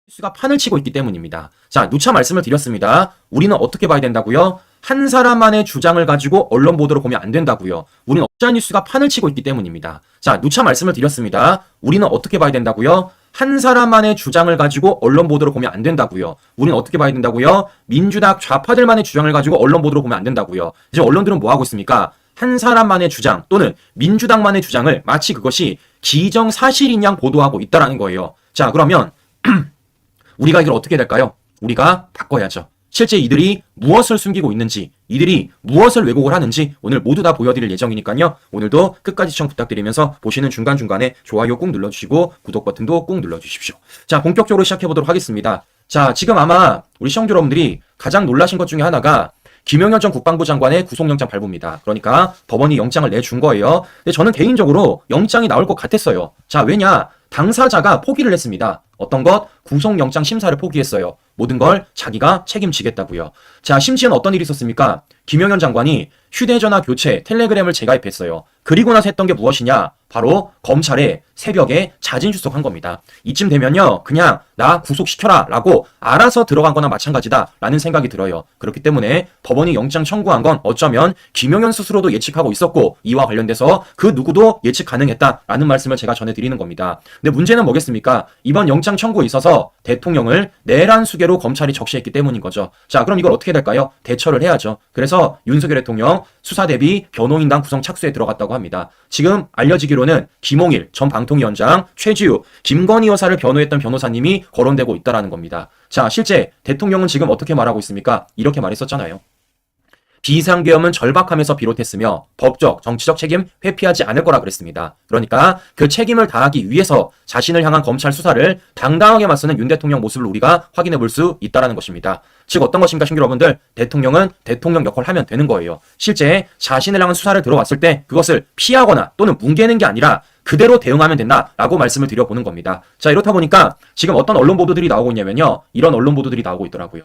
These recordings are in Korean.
뉴스가 판을 치고 있기 때문입니다. 자, 누차 말씀을 드렸습니다. 우리는 어떻게 봐야 된다고요? 한 사람만의 주장을 가지고 언론 보도로 보면 안 된다고요. 우리는 가짜 뉴스가 판을 치고 있기 때문입니다. 자, 누차 말씀을 드렸습니다. 우리는 어떻게 봐야 된다고요? 한 사람만의 주장을 가지고 언론 보도로 보면 안 된다고요. 우리는 어떻게 봐야 된다고요? 민주당 좌파들만의 주장을 가지고 언론 보도로 보면 안 된다고요. 이제 언론들은 뭐 하고 있습니까? 한 사람만의 주장 또는 민주당만의 주장을 마치 그것이 기정사실인 양 보도하고 있다라는 거예요. 자, 그러면 우리가 이걸 어떻게 해야 될까요? 우리가 바꿔야죠. 실제 이들이 무엇을 숨기고 있는지, 이들이 무엇을 왜곡을 하는지 오늘 모두 다 보여드릴 예정이니까요. 오늘도 끝까지 시청 부탁드리면서 보시는 중간중간에 좋아요 꾹 눌러주시고 구독 버튼도 꾹 눌러주십시오. 자, 본격적으로 시작해보도록 하겠습니다. 자, 지금 아마 우리 시청자 여러분들이 가장 놀라신 것 중에 하나가 김영현 전 국방부 장관의 구속영장 발부입니다. 그러니까 법원이 영장을 내준 거예요. 근데 저는 개인적으로 영장이 나올 것 같았어요. 자, 왜냐? 당사자가 포기를 했습니다. 어떤 것? 구속영장 심사를 포기했어요. 모든 걸 자기가 책임지겠다고요. 자, 심지어는 어떤 일이 있었습니까? 김영현 장관이 휴대전화 교체 텔레그램을 재가입했어요. 그리고 나서 했던 게 무엇이냐? 바로 검찰에 새벽에 자진 출석한 겁니다. 이쯤 되면요, 그냥 나 구속시켜라 라고 알아서 들어간 거나 마찬가지다 라는 생각이 들어요. 그렇기 때문에 법원이 영장 청구한 건 어쩌면 김영현 스스로도 예측하고 있었고 이와 관련돼서 그 누구도 예측 가능했다라는 말씀을 제가 전해드리는 겁니다. 근데 문제는 뭐겠습니까? 이번 영장 청구에 있어서 대통령을 내란 수개로 검찰이 적시했기 때문인 거죠. 자, 그럼 이걸 어떻게 해야 될까요? 대처를 해야죠. 그래서 윤석열 대통령 수사 대비 변호인단 구성 착수에 들어갔다고 합니다. 지금 알려지기로는 김홍일 전 방통위원장, 최지우, 김건희 여사를 변호했던 변호사님이 거론되고 있다라는 겁니다. 자, 실제 대통령은 지금 어떻게 말하고 있습니까? 이렇게 말했었잖아요. 비상계엄은 절박함에서 비롯했으며 법적, 정치적 책임 회피하지 않을 거라 그랬습니다. 그러니까 그 책임을 다하기 위해서 자신을 향한 검찰 수사를 당당하게 맞서는 윤 대통령 모습을 우리가 확인해 볼 수 있다는 것입니다. 즉 어떤 것인가 신규 여러분들, 대통령은 대통령 역할을 하면 되는 거예요. 실제 자신을 향한 수사를 들어왔을 때 그것을 피하거나 또는 뭉개는 게 아니라 그대로 대응하면 된다라고 말씀을 드려보는 겁니다. 자, 이렇다 보니까 지금 어떤 언론 보도들이 나오고 있냐면요, 이런 언론 보도들이 나오고 있더라고요.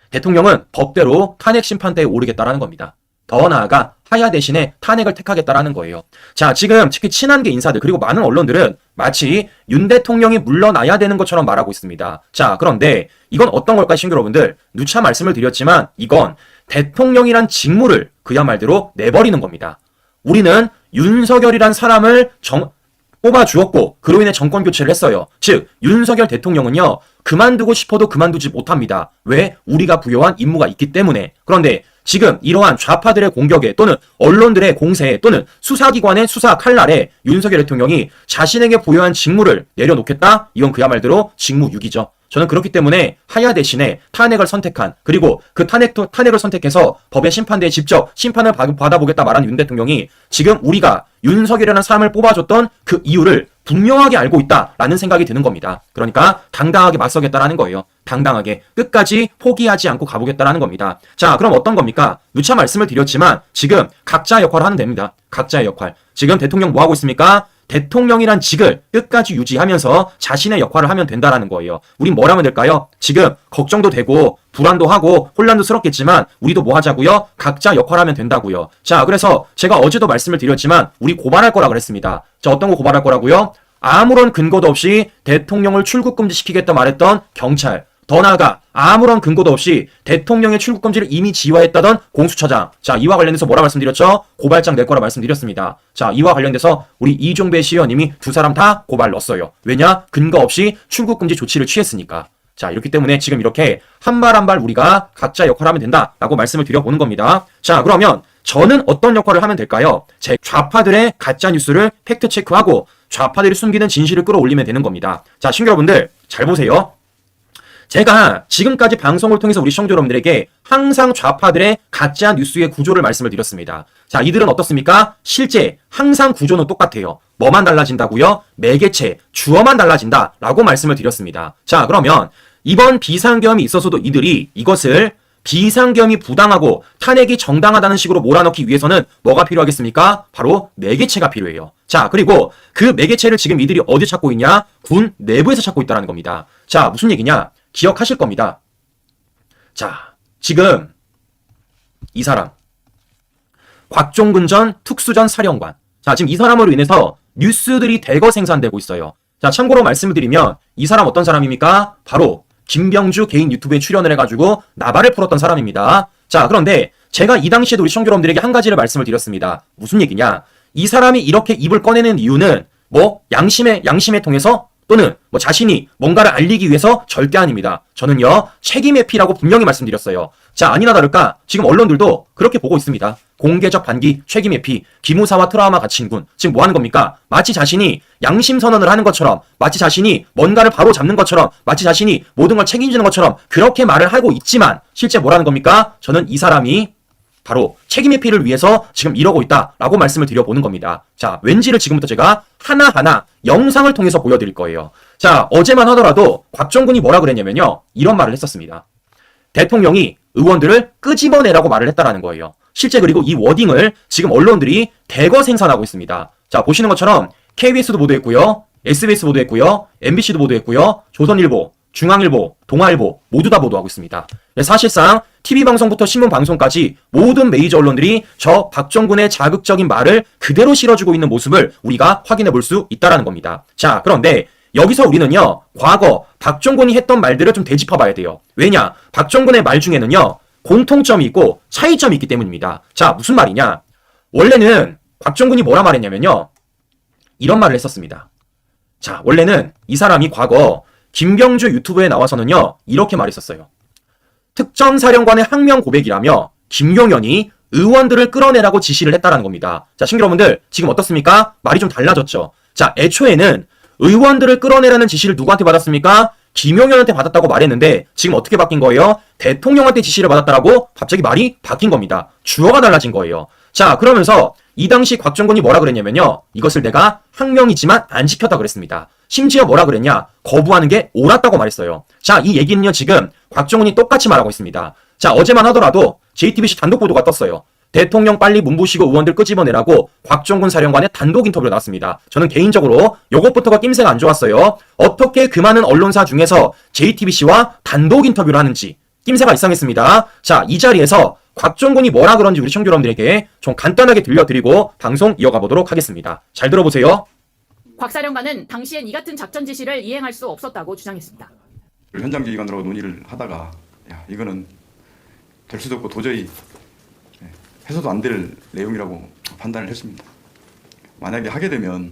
대통령은 법대로 탄핵 심판대에 오르겠다라는 겁니다. 더 나아가 하야 대신에 탄핵을 택하겠다라는 거예요. 자, 지금 특히 친한계 인사들 그리고 많은 언론들은 마치 윤 대통령이 물러나야 되는 것처럼 말하고 있습니다. 자, 그런데 이건 어떤 걸까요, 신규 여러분들? 누차 말씀을 드렸지만 이건 대통령이란 직무를 그야말로 내버리는 겁니다. 우리는 윤석열이란 사람을 뽑아 주었고 그로 인해 정권 교체를 했어요. 즉 윤석열 대통령은요, 그만두고 싶어도 그만두지 못합니다. 왜? 우리가 부여한 임무가 있기 때문에. 그런데 지금 이러한 좌파들의 공격에 또는 언론들의 공세에 또는 수사기관의 수사 칼날에 윤석열 대통령이 자신에게 부여한 직무를 내려놓겠다? 이건 그야말로 직무유기죠. 저는 그렇기 때문에 하야 대신에 탄핵을 선택한, 그리고 그 탄핵을 선택해서 법의 심판대에 직접 심판을 받아보겠다 말한 윤 대통령이 지금 우리가 윤석열이라는 사람을 뽑아줬던 그 이유를 분명하게 알고 있다라는 생각이 드는 겁니다. 그러니까 당당하게 맞서겠다라는 거예요. 당당하게 끝까지 포기하지 않고 가보겠다라는 겁니다. 자, 그럼 어떤 겁니까? 누차 말씀을 드렸지만 지금 각자 역할을 하면 됩니다. 각자의 역할. 지금 대통령 뭐 하고 있습니까? 대통령이란 직을 끝까지 유지하면서 자신의 역할을 하면 된다라는 거예요. 우린 뭘 하면 될까요? 지금 걱정도 되고 불안도 하고 혼란도 스럽겠지만 우리도 뭐 하자고요? 각자 역할을 하면 된다고요. 자, 그래서 제가 어제도 말씀을 드렸지만 우리 고발할 거라 그랬습니다. 자, 어떤 거 고발할 거라고요? 아무런 근거도 없이 대통령을 출국 금지시키겠다 말했던 경찰, 더 나아가 아무런 근거도 없이 대통령의 출국 금지를 이미 지휘했다던 공수처장. 자, 이와 관련해서 뭐라 말씀드렸죠? 고발장 낼 거라 말씀드렸습니다. 자, 이와 관련돼서 우리 이종배 시의원님이 두 사람 다 고발 넣었어요. 왜냐? 근거 없이 출국 금지 조치를 취했으니까. 자, 이렇기 때문에 지금 이렇게 한 발 한 발 우리가 각자 역할을 하면 된다라고 말씀을 드려보는 겁니다. 자, 그러면 저는 어떤 역할을 하면 될까요? 제 좌파들의 가짜 뉴스를 팩트 체크하고 좌파들이 숨기는 진실을 끌어올리면 되는 겁니다. 자, 신규 여러분들 잘 보세요. 제가 지금까지 방송을 통해서 우리 시청자 여러분들에게 항상 좌파들의 가짜 뉴스의 구조를 말씀을 드렸습니다. 자, 이들은 어떻습니까? 실제 항상 구조는 똑같아요. 뭐만 달라진다고요? 매개체, 주어만 달라진다라고 말씀을 드렸습니다. 자, 그러면 이번 비상계엄이 있어서도 이들이 이것을 비상계엄이 부당하고 탄핵이 정당하다는 식으로 몰아넣기 위해서는 뭐가 필요하겠습니까? 바로 매개체가 필요해요. 자, 그리고 그 매개체를 지금 이들이 어디 찾고 있냐? 군 내부에서 찾고 있다는 겁니다. 자, 무슨 얘기냐? 기억하실 겁니다. 자, 지금 이 사람 곽종근 전 특수전 사령관. 자, 지금 이 사람으로 인해서 뉴스들이 대거 생산되고 있어요. 자, 참고로 말씀을 드리면 이 사람 어떤 사람입니까? 바로 김병주 개인 유튜브에 출연을 해가지고 나발을 풀었던 사람입니다. 자, 그런데 제가 이 당시에도 우리 시청자 여러분들에게 한 가지를 말씀을 드렸습니다. 무슨 얘기냐? 이 사람이 이렇게 입을 꺼내는 이유는 뭐 양심에 통해서 또는 뭐 자신이 뭔가를 알리기 위해서 절대 아닙니다. 저는요, 책임의 피라고 분명히 말씀드렸어요. 자, 아니나 다를까 지금 언론들도 그렇게 보고 있습니다. 공개적 반기, 책임의 피, 기무사와 트라우마 갇힌 군. 지금 뭐 하는 겁니까? 마치 자신이 양심 선언을 하는 것처럼, 마치 자신이 뭔가를 바로 잡는 것처럼, 마치 자신이 모든 걸 책임지는 것처럼 그렇게 말을 하고 있지만 실제 뭐라는 겁니까? 저는 이 사람이 바로 책임의 피를 위해서 지금 이러고 있다라고 말씀을 드려보는 겁니다. 자, 왠지를 지금부터 제가 하나하나 영상을 통해서 보여드릴 거예요. 자, 어제만 하더라도 곽정군이 뭐라 그랬냐면요. 이런 말을 했었습니다. 대통령이 의원들을 끄집어내라고 말을 했다라는 거예요. 실제 그리고 이 워딩을 지금 언론들이 대거 생산하고 있습니다. 자, 보시는 것처럼 KBS도 보도했고요. SBS 보도했고요. MBC도 보도했고요. 조선일보, 중앙일보, 동아일보 모두 다 보도하고 있습니다. 사실상 TV방송부터 신문방송까지 모든 메이저 언론들이 저 박정군의 자극적인 말을 그대로 실어주고 있는 모습을 우리가 확인해 볼 수 있다는 겁니다. 자, 그런데 여기서 우리는요, 과거 박정군이 했던 말들을 좀 되짚어 봐야 돼요. 왜냐? 박정군의 말 중에는요, 공통점이 있고 차이점이 있기 때문입니다. 자, 무슨 말이냐? 원래는 박정군이 뭐라 말했냐면요, 이런 말을 했었습니다. 자, 원래는 이 사람이 과거 김병주 유튜브에 나와서는요, 이렇게 말했었어요. 특전사령관의 항명 고백이라며 김용현이 의원들을 끌어내라고 지시를 했다라는 겁니다. 자, 신규 여러분들 지금 어떻습니까? 말이 좀 달라졌죠. 자, 애초에는 의원들을 끌어내라는 지시를 누구한테 받았습니까? 김용현한테 받았다고 말했는데 지금 어떻게 바뀐 거예요? 대통령한테 지시를 받았다라고 갑자기 말이 바뀐 겁니다. 주어가 달라진 거예요. 자, 그러면서 이 당시 곽정군이 뭐라 그랬냐면요, 이것을 내가 항명이지만 안 지켰다 그랬습니다. 심지어 뭐라 그랬냐, 거부하는 게 옳았다고 말했어요. 자, 이 얘기는요, 지금 곽정군이 똑같이 말하고 있습니다. 자, 어제만 하더라도 JTBC 단독 보도가 떴어요. 대통령 빨리 문부시고 의원들 끄집어내라고 곽정군 사령관의 단독 인터뷰가 나왔습니다. 저는 개인적으로 요것부터가 낌새가 안 좋았어요. 어떻게 그 많은 언론사 중에서 JTBC와 단독 인터뷰를 하는지 낌새가 이상했습니다. 자, 이 자리에서 곽정군이 뭐라 그런지 우리 시청자 여러분들에게 좀 간단하게 들려드리고 방송 이어가 보도록 하겠습니다. 잘 들어보세요. 곽 사령관은 당시엔 이 같은 작전 지시를 이행할 수 없었다고 주장했습니다. 현장 지휘관들하고 논의를 하다가 야, 이거는 될 수도 없고 도저히 해서도 안 될 내용이라고 판단을 했습니다. 만약에 하게 되면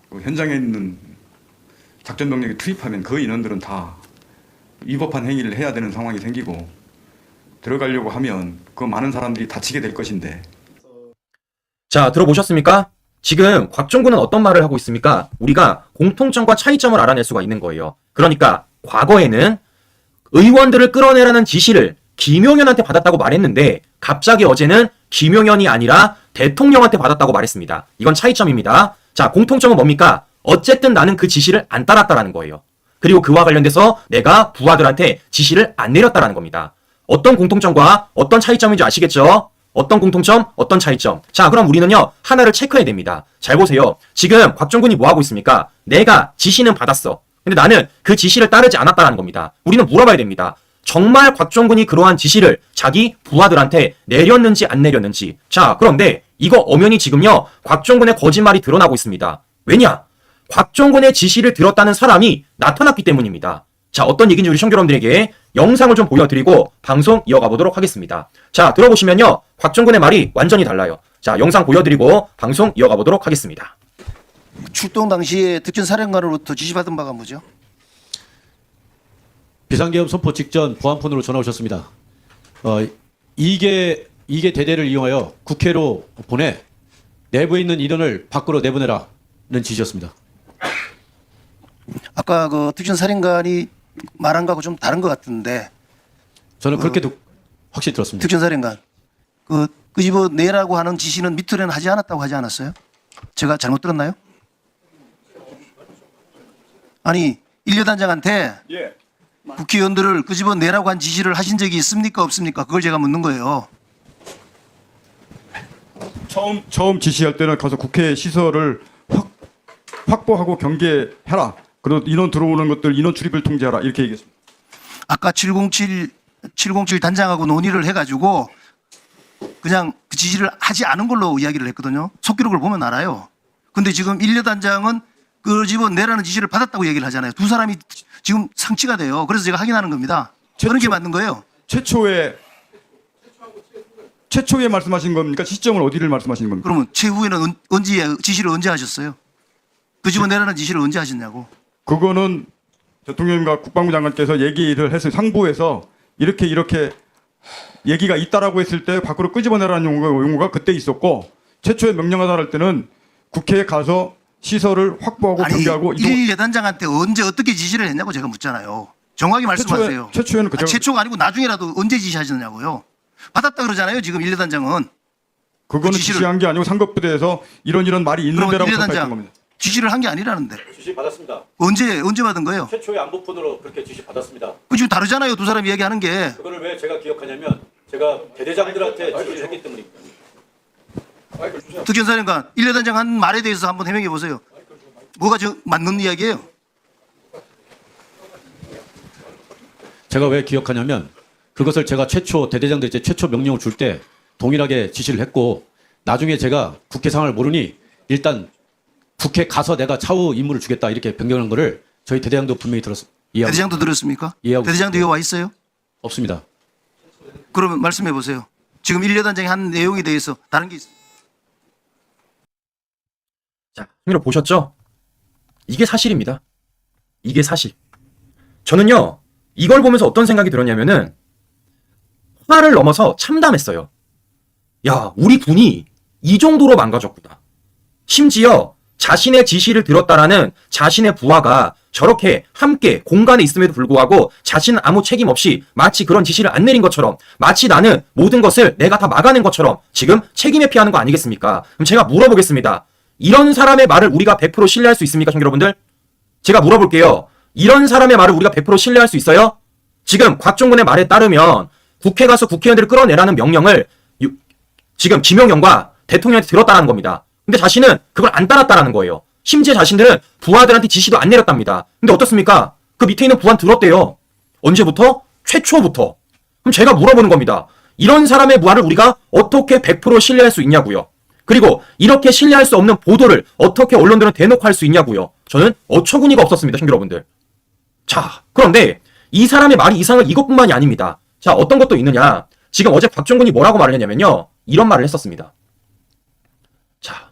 그 현장에 있는 작전 병력이 투입하면 그 인원들은 다 위법한 행위를 해야 되는 상황이 생기고 들어가려고 하면 그 많은 사람들이 다치게 될 것인데. 자, 들어보셨습니까? 지금 곽정군은 어떤 말을 하고 있습니까? 우리가 공통점과 차이점을 알아낼 수가 있는 거예요. 그러니까 과거에는 의원들을 끌어내라는 지시를 김용현한테 받았다고 말했는데 갑자기 어제는 김용현이 아니라 대통령한테 받았다고 말했습니다. 이건 차이점입니다. 자, 공통점은 뭡니까? 어쨌든 나는 그 지시를 안 따랐다라는 거예요. 그리고 그와 관련돼서 내가 부하들한테 지시를 안 내렸다라는 겁니다. 어떤 공통점과 어떤 차이점인지 아시겠죠? 어떤 공통점, 어떤 차이점. 자, 그럼 우리는요, 하나를 체크해야 됩니다. 잘 보세요. 지금 곽정군이 뭐 하고 있습니까? 내가 지시는 받았어. 근데 나는 그 지시를 따르지 않았다는 겁니다. 우리는 물어봐야 됩니다. 정말 곽정군이 그러한 지시를 자기 부하들한테 내렸는지 안 내렸는지. 자, 그런데 이거 엄연히 지금요, 곽정군의 거짓말이 드러나고 있습니다. 왜냐? 곽정군의 지시를 들었다는 사람이 나타났기 때문입니다. 자, 어떤 얘기인지 우리 시청자 여러분들에게 영상을 좀 보여드리고 방송 이어가 보도록 하겠습니다. 자, 들어보시면요, 곽정군의 말이 완전히 달라요. 자, 영상 보여드리고 방송 이어가 보도록 하겠습니다. 출동 당시에 특전사령관으로부터 지시받은 바가 뭐죠? 비상계엄 선포 직전 보안폰으로 전화 오셨습니다. 이게 대대를 이용하여 국회로 보내 내부에 있는 인원을 밖으로 내보내라는 지시였습니다. 아까 그 특전사령관이 말한 거하고 좀 다른 것 같은데. 저는 그렇게 확실히 들었습니다. 특전사령관 끄집어 내라고 하는 지시는 밑으로는 하지 않았다고 하지 않았어요? 제가 잘못 들었나요? 아니 1여단장한테 국회의원들을 끄집어 내라고 한 지시를 하신 적이 있습니까 없습니까? 그걸 제가 묻는 거예요. 처음 지시할 때는 가서 국회 시설을 확보하고 경계해라. 그리고 인원 들어오는 것들 인원 출입을 통제하라. 이렇게 얘기했습니다. 아까 707 단장하고 논의를 그냥 그 지시를 하지 않은 걸로 이야기를 했거든요. 속기록을 보면 알아요. 근데 지금 1려 단장은 끄집어내라는 지시를 받았다고 얘기를 하잖아요. 두 사람이 지금 상치가 돼요. 그래서 제가 확인하는 겁니다. 그런 게 맞는 거예요. 최초에 말씀하신 겁니까? 시점을 어디를 말씀하시는 겁니까? 그러면 최후에는 언제 지시를 언제 하셨어요? 끄집어내라는 지시를 언제 하셨냐고. 그거는 대통령과 국방부 장관께서 얘기를 해서 상부에서 이렇게 얘기가 있다라고 했을 때 밖으로 끄집어내라는 용어가 그때 있었고, 최초에 명령하다 할 때는 국회에 가서 시설을 확보하고 아니 경계하고 1려 단장한테 언제 어떻게 지시를 했냐고 제가 묻잖아요. 정확히 말씀하세요. 최초에는 그냥 최초가 아니고 나중에라도 언제 지시하셨냐고요. 받았다 그러잖아요. 지금 1려 단장은. 그거는 지시를- 지시한 게 아니고 상급부대에서 이런 말이 있는 그러면 데라고 1려 답했던 단장 겁니다. 지시를 한 게 아니라는데. 지시 받았습니다. 언제 받은 거예요? 최초의 안보폰으로 그렇게 지시 받았습니다. 그 지금 다르잖아요. 두 사람이 얘기하는 게. 그거를 왜 제가 기억하냐면 제가 대대장들한테 지시를 했기 때문입니다. 특전사령관 1려 단장 한 말에 대해서 한번 해명해 보세요. 뭐가 맞는 이야기예요? 제가 왜 기억하냐면 그것을 제가 최초 대대장들한테 최초 명령을 줄 때 동일하게 지시를 했고, 나중에 제가 국회 상황을 모르니 일단 국회 가서 내가 차후 임무를 주겠다 이렇게 변경한 거를 저희 대대장도 분명히 이해하고 대대장도 들었습니까? 이해하고 대대장도 있습니다. 여기 와 있어요? 없습니다. 그러면 말씀해 보세요. 지금 1려 단장이 한 내용에 대해서 다른 게 있어요? 자, 여러분 보셨죠? 이게 사실입니다. 이게 사실. 저는요, 이걸 보면서 어떤 생각이 들었냐면은, 화를 넘어서 참담했어요. 야, 우리 군이 이 정도로 망가졌구나. 심지어 자신의 지시를 들었다라는 자신의 부하가 저렇게 함께 공간에 있음에도 불구하고 자신은 아무 책임 없이 마치 그런 지시를 안 내린 것처럼, 마치 나는 모든 것을 내가 다 막아낸 것처럼 지금 책임에 피하는 거 아니겠습니까? 그럼 제가 물어보겠습니다. 이런 사람의 말을 우리가 100% 신뢰할 수 있습니까, 여러분들? 제가 물어볼게요. 이런 사람의 말을 우리가 100% 신뢰할 수 있어요? 지금 곽종근의 말에 따르면 국회 가서 국회의원들을 끌어내라는 명령을 지금 김용현과 대통령한테 들었다는 겁니다. 근데 자신은 그걸 안 따랐다라는 거예요. 심지어 자신들은 부하들한테 지시도 안 내렸답니다. 근데 어떻습니까? 그 밑에 있는 부하는 들었대요. 언제부터? 최초부터. 그럼 제가 물어보는 겁니다. 이런 사람의 말을 우리가 어떻게 100% 신뢰할 수 있냐고요. 그리고 이렇게 신뢰할 수 없는 보도를 어떻게 언론들은 대놓고 할 수 있냐고요. 저는 어처구니가 없었습니다, 여러분들. 자, 그런데 이 사람의 말이 이상한 이것뿐만이 아닙니다. 자, 어떤 것도 있느냐. 지금 어제 곽종근이 뭐라고 말을 했냐면요. 이런 말을 했었습니다. 자,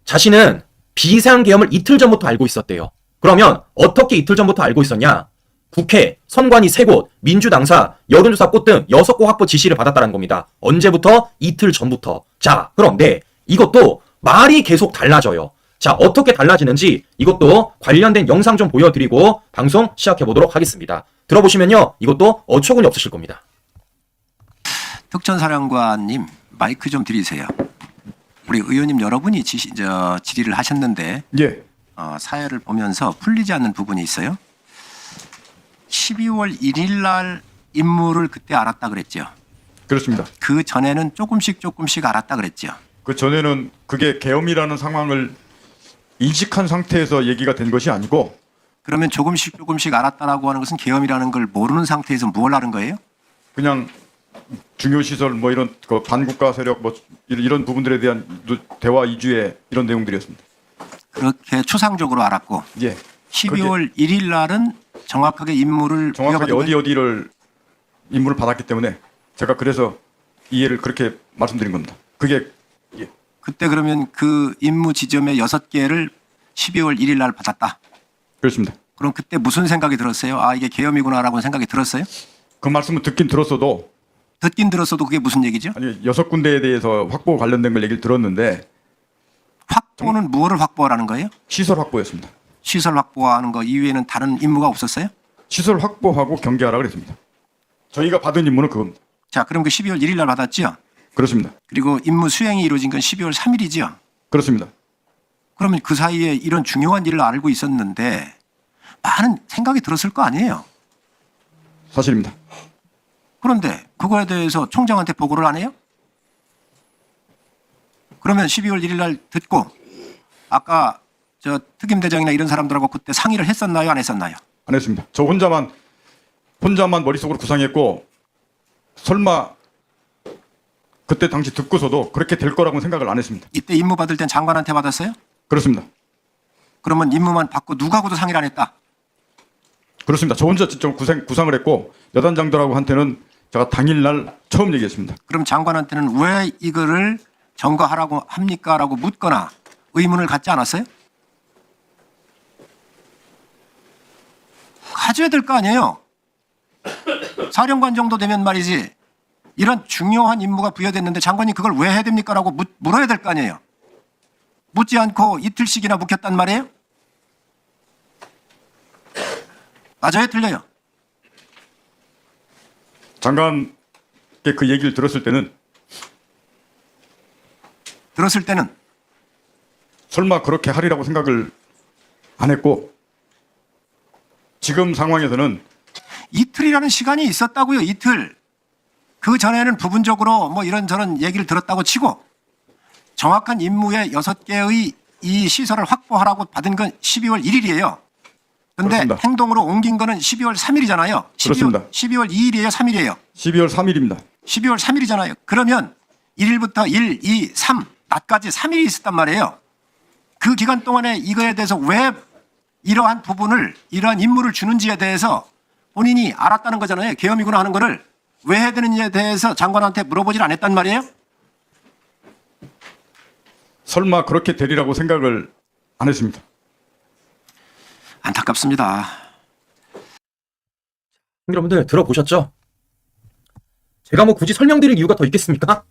자신은 비상계엄을 이틀 전부터 알고 있었대요. 그러면 어떻게 이틀 전부터 알고 있었냐? 국회, 선관위 3곳, 민주당사, 여론조사 꽃 등 6곳 확보 지시를 받았다는 겁니다. 언제부터? 이틀 전부터. 자, 그런데 이것도 말이 계속 달라져요. 자, 어떻게 달라지는지 이것도 관련된 영상 좀 보여드리고 방송 시작해보도록 하겠습니다. 들어보시면요, 이것도 어처구니 없으실 겁니다. 특전사령관님 마이크 좀 드리세요. 우리 의원님 여러분이 질의를 하셨는데 예. 사회를 보면서 풀리지 않는 부분이 있어요. 12월 1일 날 임무를 그때 알았다 그랬죠. 그렇습니다. 그 전에는 조금씩 알았다 그랬죠. 그 전에는 그게 계엄이라는 상황을 인식한 상태에서 얘기가 된 것이 아니고, 그러면 조금씩 알았다라고 하는 것은 계엄이라는 걸 모르는 상태에서 뭘 하는 거예요? 그냥 중요 시설 뭐 이런 그 반국가 세력 뭐 이런 부분들에 대한 대화 이주의 이런 내용들이었습니다. 그렇게 추상적으로 알았고, 예. 12월 1일 날은 정확하게 임무를 정확하게 부여받은 거예요? 어디를 임무를 받았기 때문에 제가 그래서 이해를 그렇게 말씀드린 겁니다. 그게 예. 그때 그러면 그 임무 지점의 6개를 12월 1일 날 받았다. 그렇습니다. 그럼 그때 무슨 생각이 들었어요? 아, 이게 계엄이구나라고 생각이 들었어요? 그 말씀을 듣긴 들었어도, 듣긴 들었어도 그게 무슨 얘기죠? 아니 6군데에 대해서 확보 관련된 걸 얘기를 들었는데 확보는 무엇을 확보하라는 거예요? 시설 확보였습니다. 시설 확보하는 거 이외에는 다른 임무가 없었어요? 시설 확보하고 경계하라 그랬습니다. 저희가 받은 임무는 그겁니다. 자, 그럼 그 12월 1일 날 받았죠? 그렇습니다. 그리고 임무 수행이 이루어진 건 12월 3일이죠? 그렇습니다. 그러면 그 사이에 이런 중요한 일을 알고 있었는데 많은 생각이 들었을 거 아니에요? 사실입니다. 그런데 그거에 대해서 총장한테 보고를 안 해요? 그러면 12월 1일 날 듣고 아까 저 특임대장이나 이런 사람들하고 그때 상의를 했었나요? 안 했었나요? 안 했습니다. 저 혼자만 머릿속으로 구상했고, 설마 그때 당시 듣고서도 그렇게 될 거라고 생각을 안 했습니다. 이때 임무 받을 땐 장관한테 받았어요? 그렇습니다. 그러면 임무만 받고 누구하고도 상의를 안 했다. 그렇습니다. 저 혼자 직접 구상을 했고 여단장들하고 한테는 제가 당일날 처음 얘기했습니다. 그럼 장관한테는 왜 이거를 점거하라고 합니까? 라고 묻거나 의문을 갖지 않았어요? 가져야 될 거 아니에요. 사령관 정도 되면 말이지 이런 중요한 임무가 부여됐는데 장관이 그걸 왜 해야 됩니까? 라고 물어야 될 거 아니에요. 묻지 않고 이틀씩이나 묵혔단 말이에요? 맞아요? 틀려요? 장관께 그 얘기를 들었을 때는 설마 그렇게 하리라고 생각을 안 했고 지금 상황에서는 이틀이라는 시간이 있었다고요. 이틀. 그 전에는 부분적으로 뭐 이런저런 얘기를 들었다고 치고 정확한 임무의 6개의 이 시설을 확보하라고 받은 건 12월 1일이에요. 근데 그렇습니다. 행동으로 옮긴 거는 12월 3일이잖아요. 그렇습니다. 12월 2일이에요, 3일이에요. 12월 3일입니다. 12월 3일이잖아요. 그러면 1일부터 1, 2, 3, 낮까지 3일이 있었단 말이에요. 그 기간 동안에 이거에 대해서 왜 이러한 부분을, 이러한 임무를 주는지에 대해서 본인이 알았다는 거잖아요. 계엄이구나 하는 거를 왜 해야 되는지에 대해서 장관한테 물어보질 않았단 말이에요. 설마 그렇게 되리라고 생각을 안 했습니다. 안타깝습니다. 여러분들 들어보셨죠? 제가 뭐 굳이 설명드릴 이유가 더 있겠습니까?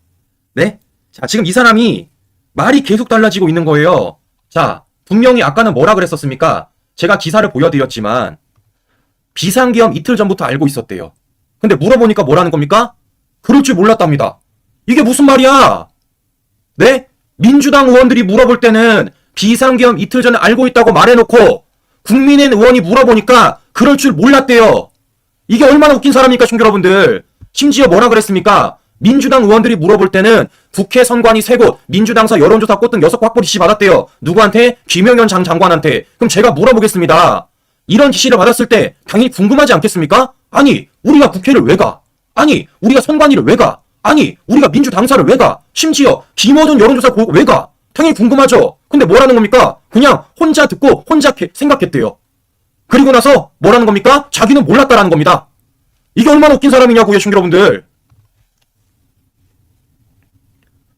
네? 자, 지금 이 사람이 말이 계속 달라지고 있는 거예요. 자, 분명히 아까는 뭐라 그랬었습니까? 제가 기사를 보여드렸지만 비상계엄 이틀 전부터 알고 있었대요. 근데 물어보니까 뭐라는 겁니까? 그럴 줄 몰랐답니다. 이게 무슨 말이야? 네? 민주당 의원들이 물어볼 때는 비상계엄 이틀 전에 알고 있다고 말해놓고 국민의힘 의원이 물어보니까 그럴 줄 몰랐대요. 이게 얼마나 웃긴 사람입니까, 시청자 여러분들. 심지어 뭐라 그랬습니까? 민주당 의원들이 물어볼 때는 국회 선관위 3곳, 민주당사 여론조사 꽃등 6곳 확보 지시 받았대요. 누구한테? 김영현 장관한테. 그럼 제가 물어보겠습니다. 이런 지시를 받았을 때 당연히 궁금하지 않겠습니까? 아니, 우리가 국회를 왜 가? 아니, 우리가 선관위를 왜 가? 아니, 우리가 민주당사를 왜 가? 심지어 김어준 여론조사 왜 가? 당연히 궁금하죠. 근데 뭐라는 겁니까? 그냥 혼자 듣고 혼자 생각했대요. 그리고 나서 뭐라는 겁니까? 자기는 몰랐다라는 겁니다. 이게 얼마나 웃긴 사람이냐고요, 시청자 여러분들.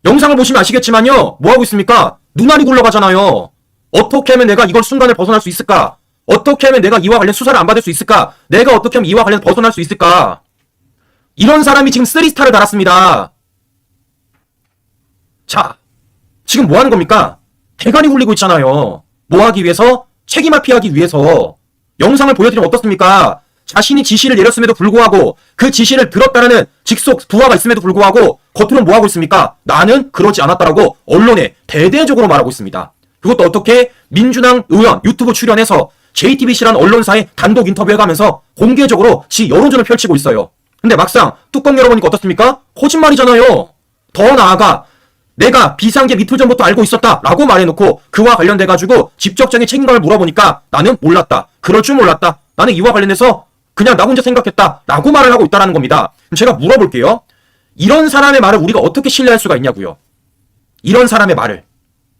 영상을 보시면 아시겠지만요. 뭐하고 있습니까? 눈알이 굴러가잖아요. 어떻게 하면 내가 이걸 순간을 벗어날 수 있을까? 어떻게 하면 내가 이와 관련 수사를 안 받을 수 있을까? 내가 어떻게 하면 이와 관련 벗어날 수 있을까? 이런 사람이 지금 3스타를 달았습니다. 자, 지금 뭐 하는 겁니까? 대가리 굴리고 있잖아요. 뭐 하기 위해서? 책임을 피하기 위해서. 영상을 보여드리면 어떻습니까? 자신이 지시를 내렸음에도 불구하고 그 지시를 들었다는 직속 부하가 있음에도 불구하고 겉으로는 뭐 하고 있습니까? 나는 그러지 않았다라고 언론에 대대적으로 말하고 있습니다. 그것도 어떻게? 민주당 의원 유튜브 출연해서 JTBC라는 언론사에 단독 인터뷰해가면서 공개적으로 지 여론전을 펼치고 있어요. 근데 막상 뚜껑 열어보니까 어떻습니까? 거짓말이잖아요. 더 나아가 내가 비상계엄 이틀 전부터 알고 있었다라고 말해놓고 그와 관련돼가지고 직접적인 책임감을 물어보니까 나는 몰랐다. 그럴 줄 몰랐다. 나는 이와 관련해서 그냥 나 혼자 생각했다라고 말을 하고 있다는 겁니다. 그럼 제가 물어볼게요. 이런 사람의 말을 우리가 어떻게 신뢰할 수가 있냐고요. 이런 사람의 말을.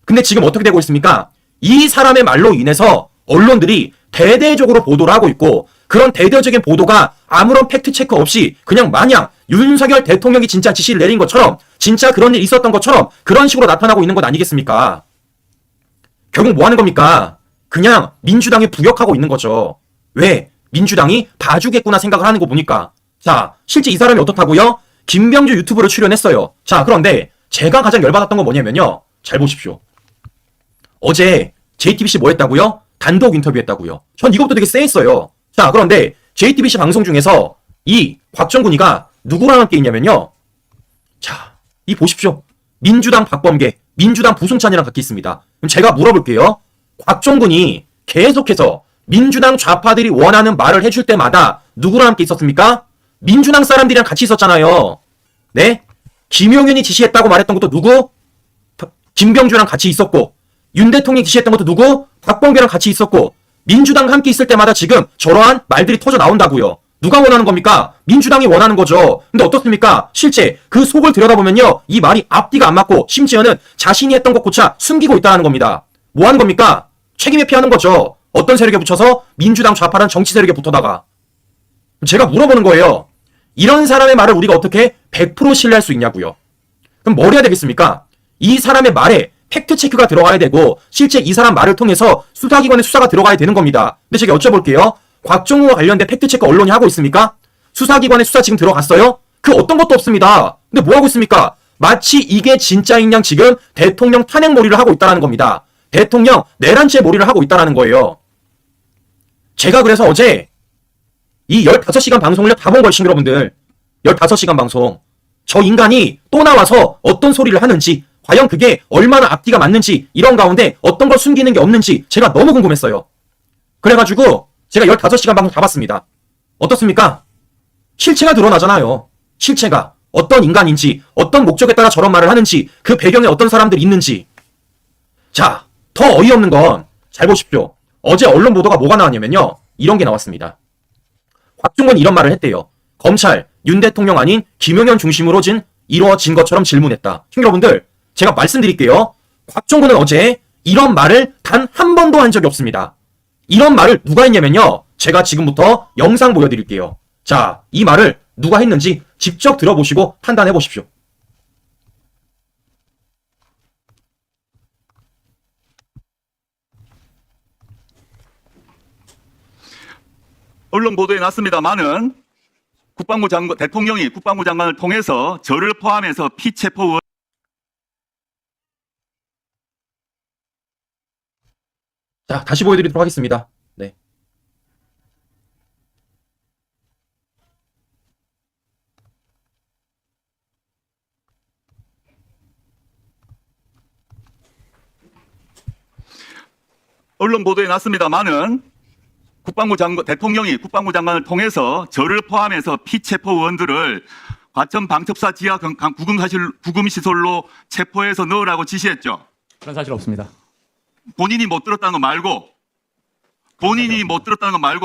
근데 지금 어떻게 되고 있습니까? 이 사람의 말로 인해서 언론들이 대대적으로 보도를 하고 있고 그런 대대적인 보도가 아무런 팩트체크 없이 그냥 마냥 윤석열 대통령이 진짜 지시를 내린 것처럼 진짜 그런 일이 있었던 것처럼 그런 식으로 나타나고 있는 것 아니겠습니까? 결국 뭐 하는 겁니까? 그냥 민주당에 부역하고 있는 거죠. 왜? 민주당이 봐주겠구나 생각을 하는 거 보니까. 자, 실제 이 사람이 어떻다고요? 김병주 유튜브로 출연했어요. 자, 그런데 제가 가장 열받았던 건 뭐냐면요. 잘 보십시오. 어제 JTBC 뭐 했다고요? 단독 인터뷰 했다고요. 전 이것부터 되게 쎄했어요. 자, 그런데 JTBC 방송 중에서 이 곽정군이가 누구랑 함께 있냐면요. 자, 이 보십시오. 민주당 박범계, 민주당 부승찬이랑 같이 있습니다. 그럼 제가 물어볼게요. 곽정군이 계속해서 민주당 좌파들이 원하는 말을 해줄 때마다 누구랑 함께 있었습니까? 민주당 사람들이랑 같이 있었잖아요. 네? 김용현이 지시했다고 말했던 것도 누구? 김병주랑 같이 있었고, 윤 대통령이 지시했던 것도 누구? 박범계랑 같이 있었고, 민주당과 함께 있을 때마다 지금 저러한 말들이 터져 나온다고요. 누가 원하는 겁니까? 민주당이 원하는 거죠. 근데 어떻습니까? 실제 그 속을 들여다보면요. 이 말이 앞뒤가 안 맞고 심지어는 자신이 했던 것조차 숨기고 있다는 겁니다. 뭐 하는 겁니까? 책임 회피하는 거죠. 어떤 세력에 붙여서 민주당 좌파라는 정치 세력에 붙어다가. 제가 물어보는 거예요. 이런 사람의 말을 우리가 어떻게 100% 신뢰할 수 있냐고요. 그럼 뭘 해야 되겠습니까? 이 사람의 말에 팩트체크가 들어가야 되고 실제 이 사람 말을 통해서 수사기관의 수사가 들어가야 되는 겁니다. 근데 제가 여쭤볼게요. 곽종우와 관련된 팩트체크 언론이 하고 있습니까? 수사기관의 수사 지금 들어갔어요? 그 어떤 것도 없습니다. 근데 뭐 하고 있습니까? 마치 이게 진짜인 양 지금 대통령 탄핵몰이를 하고 있다는 겁니다. 대통령 내란죄 몰이를 하고 있다는 거예요. 제가 그래서 어제 이 15시간 방송을 다 본 거예요, 여러분들. 15시간 방송. 저 인간이 또 나와서 어떤 소리를 하는지, 과연 그게 얼마나 앞뒤가 맞는지, 이런 가운데 어떤 걸 숨기는 게 없는지 제가 너무 궁금했어요. 그래가지고 제가 15시간 방송 다 봤습니다. 어떻습니까? 실체가 드러나잖아요. 실체가. 어떤 인간인지, 어떤 목적에 따라 저런 말을 하는지, 그 배경에 어떤 사람들이 있는지. 자, 더 어이없는 건 잘 보십시오. 어제 언론 보도가 뭐가 나왔냐면요. 이런 게 나왔습니다. 곽종건 이런 말을 했대요. 검찰, 윤 대통령 아닌 김용현 중심으로 이루어진 것처럼 질문했다. 여러분들, 제가 말씀드릴게요. 곽종건은 어제 이런 말을 단 한 번도 한 적이 없습니다. 이런 말을 누가 했냐면요. 제가 지금부터 영상 보여드릴게요. 자, 이 말을 누가 했는지 직접 들어보시고 판단해 보십시오. 언론 보도에 났습니다만은 대통령이 국방부 장관을 통해서 저를 포함해서 피체포 자, 다시 보여드리도록 하겠습니다. 네. 언론 보도에 났습니다만은 대통령이 국방부 장관을 통해서 저를 포함해서 피체포 의원들을 과천 방첩사 지하 구금시설로 체포해서 넣으라고 지시했죠. 그런 사실 없습니다. 본인이 못 들었다는 거 말고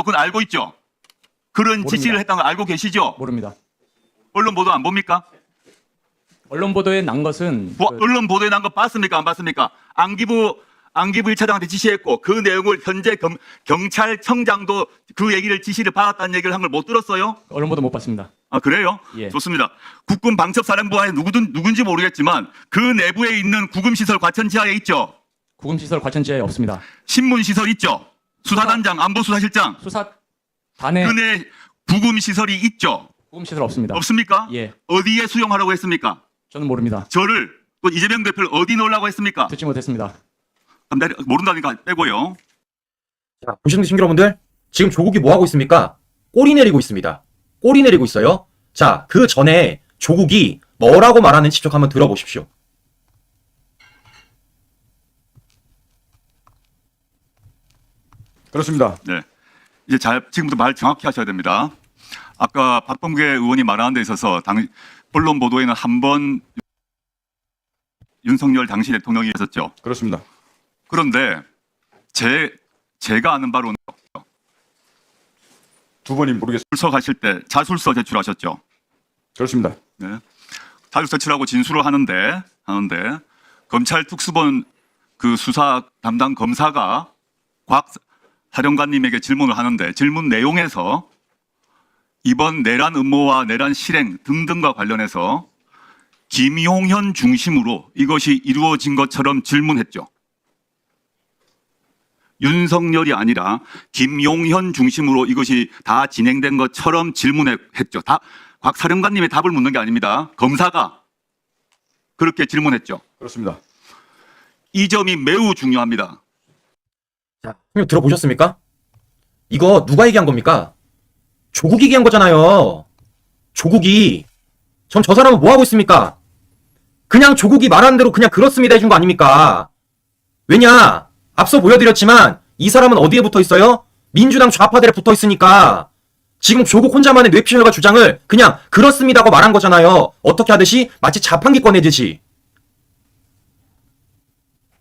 그건 알고 있죠. 그런 모릅니다. 지시를 했다는 거 알고 계시죠. 모릅니다. 언론 보도 안 봅니까? 언론 보도에 난 것은 언론 보도에 난 거 봤습니까? 안 봤습니까? 안기부 1차장한테 지시했고 그 내용을 현재 경찰청장도 그 지시를 받았다는 얘기를 한 걸 못 들었어요? 언론 보도 못 봤습니다. 아, 그래요? 예. 좋습니다. 국군 방첩사령부 안에 누군지 모르겠지만 그 내부에 있는 구금시설 과천지하에 있죠? 구금시설 과천지하에 없습니다. 신문시설 있죠? 수사단장, 안보수사실장. 수사단에 그 내 구금시설이 있죠? 구금시설 없습니다. 없습니까? 예. 어디에 수용하라고 했습니까? 저는 모릅니다. 저를 또 이재명 대표를 어디 넣으려고 했습니까? 듣지 못했습니다. 모른다니까 빼고요. 자, 보시는 여러분들, 지금 조국이 뭐 하고 있습니까? 꼬리 내리고 있습니다. 꼬리 내리고 있어요. 자, 그 전에 조국이 뭐라고 말하는지 직접 한번 들어보십시오. 그렇습니다. 네. 이제 지금부터 말 정확히 하셔야 됩니다. 아까 박범계 의원이 말하는 데 있어서 언론 보도에는 한 번 윤석열 당시 대통령이 했었죠. 그렇습니다. 그런데 제가 아는 바로는 두 번이 모르겠습니다. 출석하실 때 자술서 제출하셨죠. 그렇습니다. 네. 자술서 제출하고 진술을 하는데 검찰 특수본 그 수사 담당 검사가 곽 사령관님에게 질문을 하는데 질문 내용에서 이번 내란 음모와 내란 실행 등등과 관련해서 김용현 중심으로 이것이 이루어진 것처럼 질문했죠. 윤석열이 아니라 김용현 중심으로 이것이 다 진행된 것처럼 질문했죠. 곽 사령관님의 답을 묻는 게 아닙니다. 검사가 그렇게 질문했죠. 그렇습니다. 이 점이 매우 중요합니다. 자, 형님 들어보셨습니까? 이거 누가 얘기한 겁니까? 조국이 얘기한 거잖아요. 조국이. 전 저 사람은 뭐 하고 있습니까? 그냥 조국이 말한 대로 그냥 그렇습니다 해준 거 아닙니까? 왜냐? 앞서 보여드렸지만 이 사람은 어디에 붙어 있어요? 민주당 좌파들에 붙어 있으니까 지금 조국 혼자만의 뇌피셜과 주장을 그냥 그렇습니다고 말한 거잖아요. 어떻게 하듯이 마치 자판기 꺼내듯이.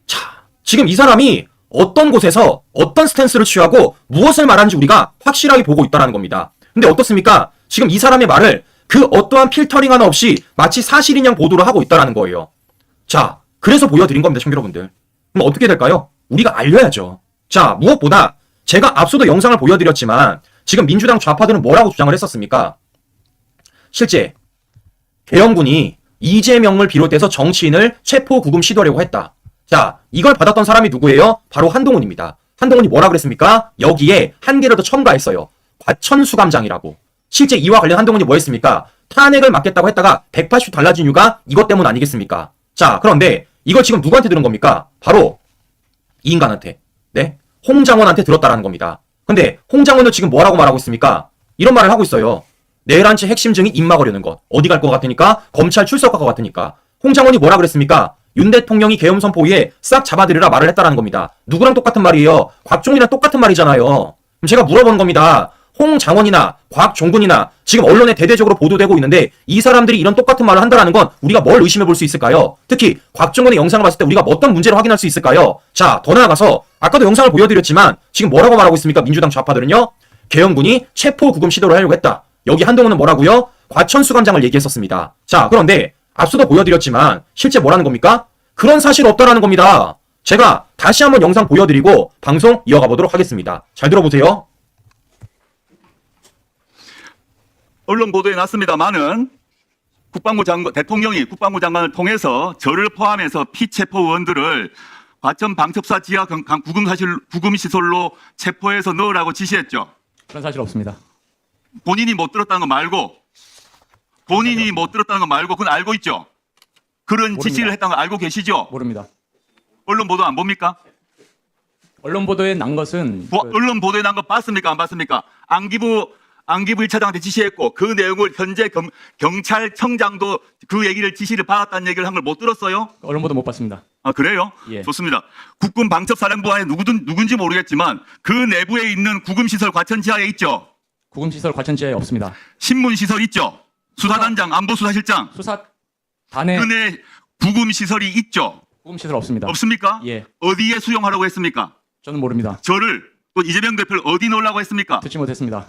자, 지금 이 사람이 어떤 곳에서 어떤 스탠스를 취하고 무엇을 말하는지 우리가 확실하게 보고 있다는 겁니다. 근데 어떻습니까? 지금 이 사람의 말을 그 어떠한 필터링 하나 없이 마치 사실인 양 보도를 하고 있다는 거예요. 자, 그래서 보여드린 겁니다, 시청자 여러분들. 그럼 어떻게 될까요? 우리가 알려야죠. 자, 무엇보다 제가 앞서도 영상을 보여드렸지만 지금 민주당 좌파들은 뭐라고 주장을 했었습니까? 실제 계엄군이 이재명을 비롯해서 정치인을 체포 구금 시도하려고 했다. 자, 이걸 받았던 사람이 누구예요? 바로 한동훈입니다. 한동훈이 뭐라 그랬습니까? 여기에 한 개를 더 첨가했어요. 과천수감장이라고. 실제 이와 관련 한동훈이 뭐 했습니까? 탄핵을 막겠다고 했다가 180도 달라진 이유가 이것 때문 아니겠습니까? 자, 그런데 이걸 지금 누구한테 들은 겁니까? 바로 이 인간한테. 네? 홍장원한테 들었다라는 겁니다. 근데 홍장원은 지금 뭐라고 말하고 있습니까? 이런 말을 하고 있어요. 내란치 핵심 증인 입막으려는 것. 어디 갈 것 같으니까? 검찰 출석할 것 같으니까. 홍장원이 뭐라 그랬습니까? 윤 대통령이 계엄 선포 후에 싹 잡아들이라 말을 했다라는 겁니다. 누구랑 똑같은 말이에요? 곽종훈이랑 똑같은 말이잖아요. 그럼 제가 물어보는 겁니다. 홍장원이나 곽종군이나 지금 언론에 대대적으로 보도되고 있는데 이 사람들이 이런 똑같은 말을 한다라는 건 우리가 뭘 의심해 볼 수 있을까요? 특히 곽종군의 영상을 봤을 때 우리가 어떤 문제를 확인할 수 있을까요? 자, 더 나아가서 아까도 영상을 보여드렸지만 지금 뭐라고 말하고 있습니까? 민주당 좌파들은요. 계엄군이 체포 구금 시도를 하려고 했다. 여기 한동훈은 뭐라고요? 과천수감장을 얘기했었습니다. 자, 그런데 앞서도 보여드렸지만 실제 뭐라는 겁니까? 그런 사실 없다라는 겁니다. 제가 다시 한번 영상 보여드리고 방송 이어가 보도록 하겠습니다. 잘 들어보세요. 언론 보도에 났습니다만은 대통령이 국방부 장관을 통해서 저를 포함해서 피체포 의원들을 과천 방첩사 지하 구금시설로 체포해서 넣으라고 지시했죠. 그런 사실 없습니다. 본인이 못 들었다는 거 말고 그건 알고 있죠. 그런 모릅니다. 지시를 했다는 거 알고 계시죠. 모릅니다. 언론 보도 안 봅니까? 언론 보도에 난 것은 언론 보도에 난 거 봤습니까? 안 봤습니까? 안기부 1차장한테 지시했고 그 내용을 현재 경찰청장도 그 얘기를 지시를 받았다는 얘기를 한 걸 못 들었어요? 언론 보도 못 봤습니다. 아, 그래요? 예. 좋습니다. 국군 방첩사령부 안에 누군지 모르겠지만 그 내부에 있는 구금시설 과천 지하에 있죠. 구금시설 과천지에 없습니다. 신문시설 있죠. 수사단장, 안보수사실장. 수사단에 그 내 구금시설이 있죠. 구금시설 없습니다. 없습니까? 예. 어디에 수용하라고 했습니까? 저는 모릅니다. 저를 또 이재명 대표를 어디 넣으려고 했습니까? 듣지 못했습니다.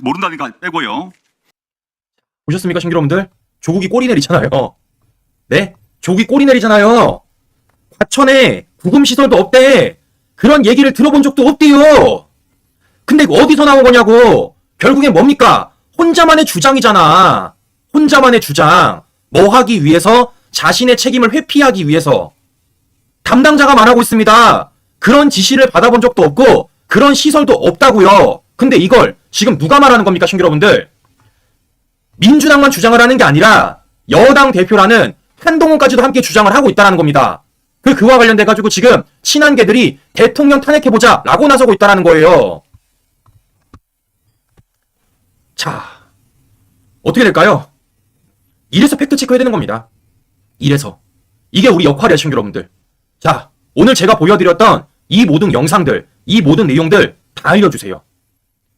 모른다니까 빼고요. 보셨습니까, 신규 여러분들? 조국이 꼬리 내리잖아요. 네? 조국이 꼬리 내리잖아요. 과천에 구금시설도 없대. 그런 얘기를 들어본 적도 없대요. 근데 이거 어디서 나온 거냐고. 결국엔 뭡니까? 혼자만의 주장이잖아. 혼자만의 주장. 뭐 하기 위해서? 자신의 책임을 회피하기 위해서. 담당자가 말하고 있습니다. 그런 지시를 받아본 적도 없고 그런 시설도 없다고요. 근데 이걸 지금 누가 말하는 겁니까, 신규 여러분들? 민주당만 주장을 하는 게 아니라 여당 대표라는 한동훈까지도 함께 주장을 하고 있다는 겁니다. 그와 관련돼가지고 지금 친한계들이 대통령 탄핵해보자 라고 나서고 있다는 거예요. 자, 어떻게 될까요? 이래서 팩트체크해야 되는 겁니다. 이래서. 이게 우리 역할이야, 친구 여러분들. 자, 오늘 제가 보여드렸던 이 모든 영상들, 이 모든 내용들 다 알려주세요.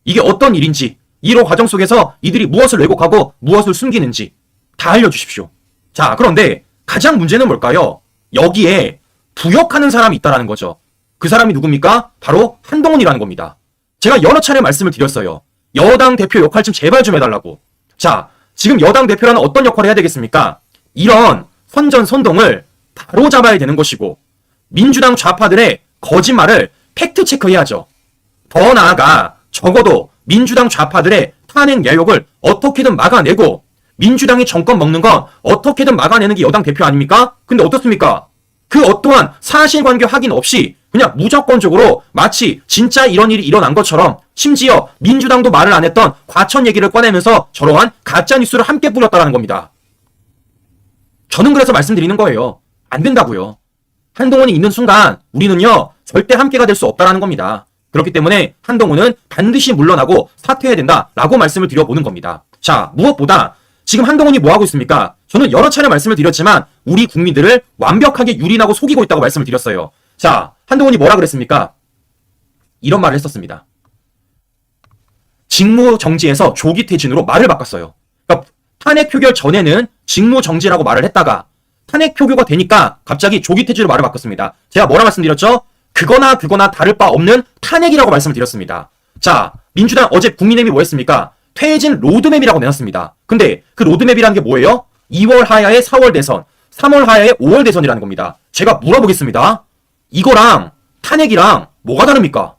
이게 어떤 일인지, 이로 과정 속에서 이들이 무엇을 왜곡하고 무엇을 숨기는지 다 알려주십시오. 자, 그런데 가장 문제는 뭘까요? 여기에 부역하는 사람이 있다는 거죠. 그 사람이 누굽니까? 바로 한동훈이라는 겁니다. 제가 여러 차례 말씀을 드렸어요. 여당 대표 역할 좀 제발 좀 해달라고. 자, 지금 여당 대표라는 어떤 역할을 해야 되겠습니까? 이런 선전선동을 바로 잡아야 되는 것이고 민주당 좌파들의 거짓말을 팩트체크해야죠. 더 나아가 적어도 민주당 좌파들의 탄핵 야욕을 어떻게든 막아내고 민주당이 정권 먹는 건 어떻게든 막아내는 게 여당 대표 아닙니까? 근데 어떻습니까? 그 어떠한 사실관계 확인 없이 그냥 무조건적으로 마치 진짜 이런 일이 일어난 것처럼 심지어 민주당도 말을 안 했던 과천 얘기를 꺼내면서 저러한 가짜뉴스를 함께 뿌렸다는 겁니다. 저는 그래서 말씀드리는 거예요. 안 된다고요. 한동훈이 있는 순간 우리는요 절대 함께가 될 수 없다는 겁니다. 그렇기 때문에 한동훈은 반드시 물러나고 사퇴해야 된다라고 말씀을 드려보는 겁니다. 자, 무엇보다 지금 한동훈이 뭐하고 있습니까? 저는 여러 차례 말씀을 드렸지만 우리 국민들을 완벽하게 유린하고 속이고 있다고 말씀을 드렸어요. 자, 한동훈이 뭐라 그랬습니까? 이런 말을 했었습니다. 직무정지에서 조기퇴진으로 말을 바꿨어요. 그러니까 탄핵 표결 전에는 직무정지라고 말을 했다가 탄핵 표결가 되니까 갑자기 조기퇴진으로 말을 바꿨습니다. 제가 뭐라 말씀드렸죠? 그거나 다를 바 없는 탄핵이라고 말씀을 드렸습니다. 자, 민주당 어제 국민의힘이 뭐 했습니까? 퇴진 로드맵이라고 내놨습니다. 근데 그 로드맵이라는 게 뭐예요? 2월 하야의 4월 대선, 3월 하야의 5월 대선이라는 겁니다. 제가 물어보겠습니다. 이거랑 탄핵이랑 뭐가 다릅니까?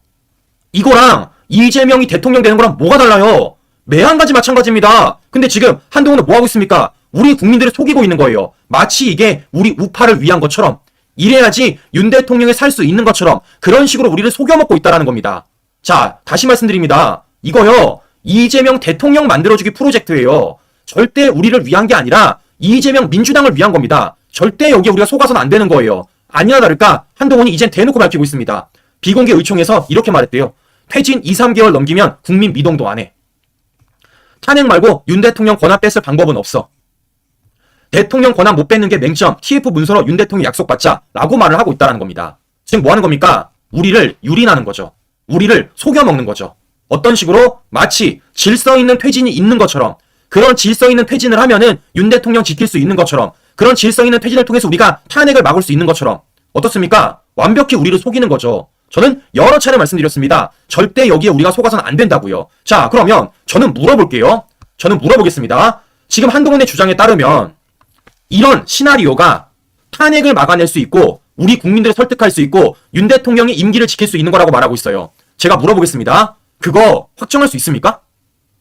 이거랑 이재명이 대통령 되는 거랑 뭐가 달라요? 매한가지 마찬가지입니다. 근데 지금 한동훈은 뭐 하고 있습니까? 우리 국민들을 속이고 있는 거예요. 마치 이게 우리 우파를 위한 것처럼, 이래야지 윤 대통령이 살 수 있는 것처럼 그런 식으로 우리를 속여먹고 있다는 겁니다. 자, 다시 말씀드립니다. 이거요, 이재명 대통령 만들어주기 프로젝트예요. 절대 우리를 위한 게 아니라 이재명 민주당을 위한 겁니다. 절대 여기에 우리가 속아서는 안 되는 거예요. 아니나 다를까 한동훈이 이젠 대놓고 밝히고 있습니다. 비공개 의총에서 이렇게 말했대요. 퇴진 2, 3개월 넘기면 국민 미동도 안 해. 탄핵 말고 윤 대통령 권한 뺏을 방법은 없어. 대통령 권한 못 뺏는 게 맹점, TF 문서로 윤 대통령 약속받자 라고 말을 하고 있다는 겁니다. 지금 뭐 하는 겁니까? 우리를 유린하는 거죠. 우리를 속여먹는 거죠. 어떤 식으로? 마치 질서 있는 퇴진이 있는 것처럼, 그런 질서 있는 퇴진을 하면은 윤 대통령 지킬 수 있는 것처럼, 그런 질서 있는 퇴진을 통해서 우리가 탄핵을 막을 수 있는 것처럼, 어떻습니까? 완벽히 우리를 속이는 거죠. 저는 여러 차례 말씀드렸습니다. 절대 여기에 우리가 속아서는 안 된다고요. 자, 그러면 저는 물어볼게요. 저는 물어보겠습니다. 지금 한동훈의 주장에 따르면 이런 시나리오가 탄핵을 막아낼 수 있고 우리 국민들을 설득할 수 있고 윤 대통령이 임기를 지킬 수 있는 거라고 말하고 있어요. 제가 물어보겠습니다. 그거 확정할 수 있습니까?